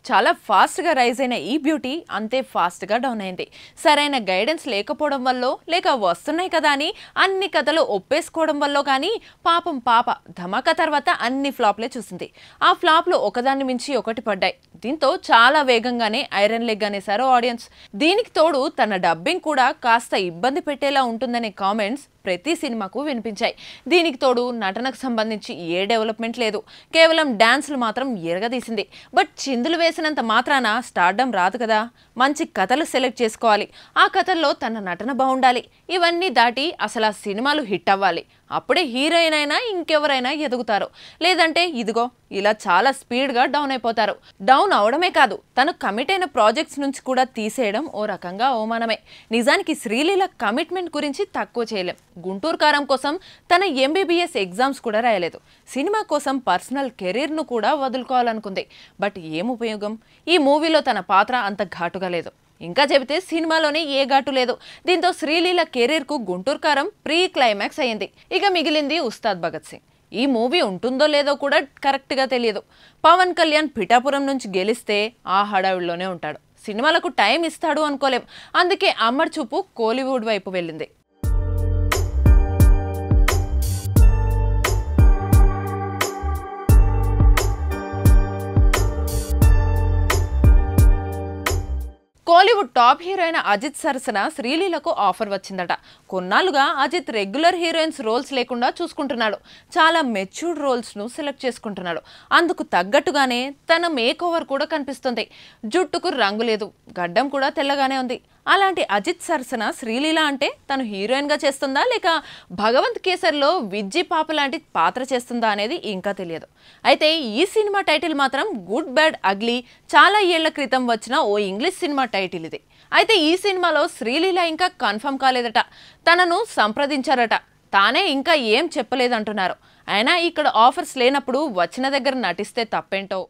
చాలా ఫాస్ట్గా రైజ్ అయిన ఈ బ్యూటీ అంతే ఫాస్ట్గా డౌన్ అయింది. సరైన గైడెన్స్ లేకపోవడం వల్ల లేక వస్తున్నాయి కదా అని అన్ని కథలు ఒప్పేసుకోవడం వల్ల కానీ పాపం పాప ధమాకా తర్వాత అన్ని ఫ్లాప్లే చూసింది. ఆ ఫ్లాప్లు ఒకదాన్ని మించి ఒకటి పడ్డాయి. దీంతో చాలా వేగంగానే ఐరన్ లెగ్ అనేసారు ఆడియన్స్. దీనికి తోడు తన డబ్బింగ్ కూడా కాస్త ఇబ్బంది పెట్టేలా ఉంటుందనే కామెంట్స్ ప్రతి సినిమాకు వినిపించాయి. దీనికి తోడు నటనకు సంబంధించి ఏ డెవలప్మెంట్ లేదు, కేవలం డాన్స్లు మాత్రం ఎరగదీసింది. బట్ చిందులు వేసినంత మాత్రాన స్టార్డమ్ రాదు కదా. మంచి కథలు సెలెక్ట్ చేసుకోవాలి, ఆ కథల్లో తన నటన బాగుండాలి. ఇవన్నీ దాటి అసలు ఆ సినిమాలు హిట్ అవ్వాలి. అప్పుడే హీరోయిన్ అయినా ఇంకెవరైనా ఎదుగుతారు. లేదంటే ఇదిగో ఇలా చాలా స్పీడ్గా డౌన్ అయిపోతారు. డౌన్ అవడమే కాదు, తను కమిట్ అయిన ప్రాజెక్ట్స్ నుంచి కూడా తీసేయడం ఓ రకంగా అవమానమే. నిజానికి శ్రీలీల కమిట్మెంట్ గురించి తక్కువ చేయలేం. గుంటూరు కారం కోసం తన ఎంబీబీఎస్ ఎగ్జామ్స్ కూడా రాయలేదు. సినిమా కోసం పర్సనల్ కెరీర్ను కూడా వదులుకోవాలనుకుంది. బట్ ఏం ఉపయోగం? ఈ మూవీలో తన పాత్ర అంత ఘాటుగా లేదు. ఇంకా చెబితే సినిమాలోనే ఏ ఘాటు లేదు. దీంతో శ్రీలీల కెరీర్కు గుంటూరు కారం ప్రీ క్లైమాక్స్ అయ్యింది. ఇక మిగిలింది ఉస్తాద్ భగత్ సింగ్. ఈ మూవీ ఉంటుందో లేదో కూడా కరెక్ట్గా తెలియదు. పవన్ కళ్యాణ్ పిఠాపురం నుంచి గెలిస్తే ఆ హడావిడిలోనే ఉంటాడు. సినిమాలకు టైం ఇస్తాడు అనుకోలేం. అందుకే అమ్మర్ చూపు కోలీవుడ్ వైపు వెళ్ళింది. కోలీవుడ్ టాప్ హీరోయిన్ అజిత్ సరసన శ్రీలీలకు ఆఫర్ వచ్చిందట. కొన్నాళ్ళుగా అజిత్ రెగ్యులర్ హీరోయిన్స్ రోల్స్ లేకుండా చూసుకుంటున్నాడు. చాలా మెచ్యూర్డ్ రోల్స్ను సెలెక్ట్ చేసుకుంటున్నాడు. అందుకు తగ్గట్టుగానే తన మేక్ ఓవర్ కూడా కనిపిస్తుంది. జుట్టుకు రంగు లేదు, గడ్డం కూడా తెల్లగానే ఉంది. అలాంటి అజిత్ సరసన శ్రీలీల అంటే తను హీరోయిన్గా చేస్తుందా లేక భగవంత్ కేసర్లో విజ్జి పాప లాంటి పాత్ర చేస్తుందా అనేది ఇంకా తెలియదు. అయితే ఈ సినిమా టైటిల్ మాత్రం గుడ్ బ్యాడ్ అగ్లీ చాలా ఏళ్ల క్రితం వచ్చిన ఓ ఇంగ్లీష్ సినిమా టైటిల్ ఇది. అయితే ఈ సినిమాలో శ్రీలీల ఇంకా కన్ఫర్మ్ కాలేదట. తనను సంప్రదించారట, తానే ఇంకా ఏం చెప్పలేదంటున్నారు. అయినా ఇక్కడ ఆఫర్స్ లేనప్పుడు వచ్చిన దగ్గర నటిస్తే తప్పేంటో.